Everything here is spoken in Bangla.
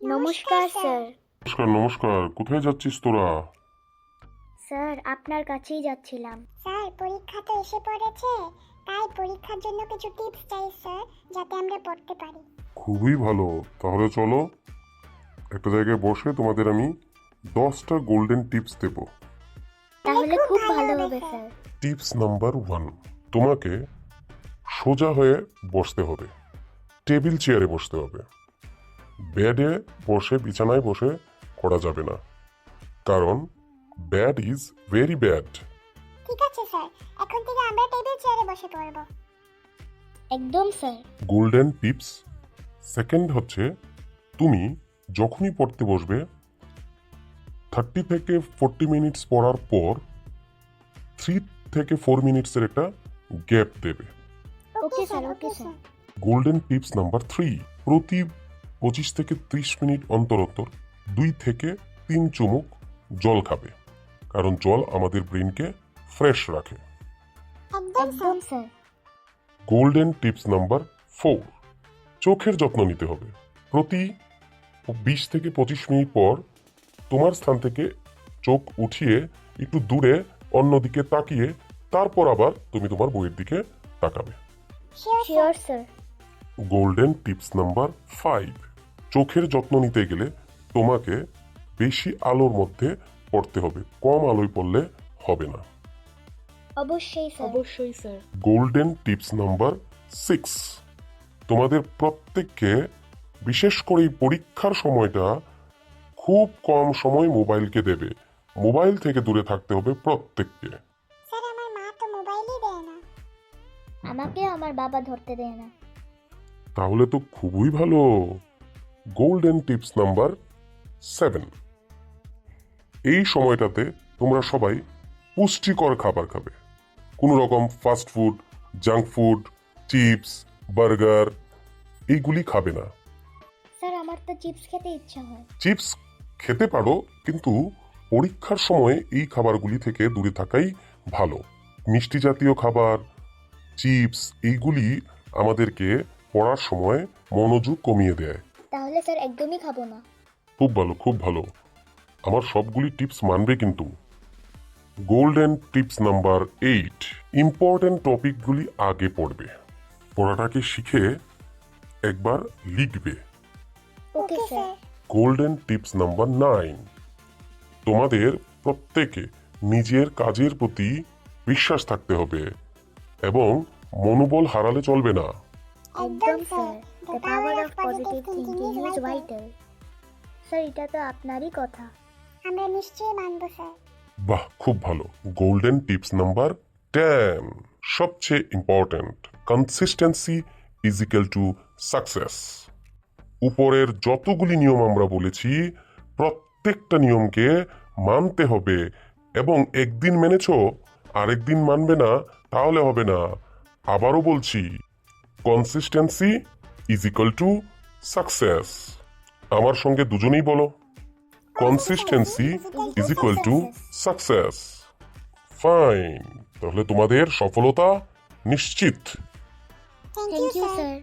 নমস্কার স্যার। নমস্কার নমস্কার, কোথায় যাচ্ছিস তোরা? স্যার আপনার কাছেই যাচ্ছিলাম। স্যার পরীক্ষা তো এসে পড়েছে, তাই পরীক্ষার জন্য কিছু টিপস চাই স্যার, যাতে আমরা পড়তে পারি। খুবই ভালো, তাহলে চলো একটা জায়গায় বসে তোমাদের আমি 10টা গোল্ডেন টিপস দেব। তাহলে খুব ভালো হবে স্যার। টিপস নাম্বার 1, তোমাকে সোজা হয়ে বসতে হবে, টেবিল চেয়ারে বসতে হবে। বেডে বসে বিছানায় বসে করা যাবে না, কারণ ব্যাড ইজ ভেরি ব্যাড। ঠিক আছে স্যার, এখন থেকে আমরা টেবিল চেয়ারে বসে পড়ব। একদম স্যার। গোল্ডেন টিপস সেকেন্ড হচ্ছে, তুমি যখনই পড়তে বসবে 30 থেকে 40 মিনিটস পড়ার পর 3 থেকে 4 মিনিটসের একটা গ্যাপ দেবে। Okay sir, okay sir. Golden tips number 3, প্রতি 25 থেকে 30 মিনিট অন্তর অন্তর 2 থেকে 3 চুমুক জল খাবে, কারণ জল আমাদের ব্রেনকে ফ্রেশ রাখে। একদম স্যার। গোল্ডেন টিপস নাম্বার 4, চোখের যত্ন নিতে হবে। প্রতি 20 থেকে 25 মিনিট পর তোমার স্থান থেকে চোখ উঠিয়ে একটু দূরে অন্যদিকে তাকিয়ে তারপর আবার তুমি তোমার বইয়ের দিকে তাকাবে। Sure sir. Golden tips number 5, চোখের যত্ন নিতে গেলে তোমাকে বেশি আলোর মধ্যে পড়তে হবে, কম আলোয় পড়লে হবে না। অবশ্যই স্যার। গোল্ডেন টিপস নাম্বার 6, তোমাদের প্রত্যেককে বিশেষ করে এই পরীক্ষার সময়টা খুব কম সময় মোবাইলকে দেবে, মোবাইল থেকে দূরে থাকতে হবে প্রত্যেককে। স্যার আমার মা তো মোবাইলই দেয় না। আমাকে আমার বাবা ধরতে দেয় না। তাহলে তো খুবই ভালো। গোল্ডেন টিপস নাম্বার 7, এই সময়টাতে তোমরা সবাই পুষ্টিকর খাবার খাবে। কোনো রকম fast food, junk food, chips, burger এইগুলি খাবে না। স্যার আমার তো চিপস খেতে ইচ্ছা হয়। চিপস খেতে পারো, কিন্তু পরীক্ষার সময় এই খাবারগুলি থেকে দূরে থাকাই ভালো। মিষ্টি জাতীয় খাবার, চিপস এইগুলি আমাদেরকে পড়ার সময় মনোযোগ কমিয়ে দেয়। তাহলে স্যার একদমই খাবো না। খুব ভালো, খুব ভালো। আমার সবগুলি টিপস মানবে কিন্তু। গোল্ডেন টিপস নাম্বার 8, ইম্পর্টেন্ট টপিকগুলি আগে পড়বে, পড়াটাকে শিখে একবার লিখবে। Okay sir. Golden tips number 9, তোমাদের প্রত্যেকে নিজের কাজের প্রতি বিশ্বাস থাকতে হবে এবং মনোবল হারালে চলবে না। একদম sir. The power of positive thinking is vital. Sir এটা তো আপনারই কথা। আমরা নিশ্চয়ই মানব স্যার। বাহ, খুব ভালো। গোল্ডেন টিপস নাম্বার 10, সবচেয়ে important, consistency is equal to success. উপরের যতগুলি নিয়ম আমরা বলেছি প্রত্যেকটা নিয়মকে মানতে হবে, এবং একদিন মেনেছো আরেকদিন মানবে না, তাহলে হবে না। আবারও বলছি, consistency is equal to success. আমার সঙ্গে দুজনেই বলো, consistency is equal to success. Fine, তাহলে তোমাদের সফলতা নিশ্চিত। Thank thank you you sir. Sir.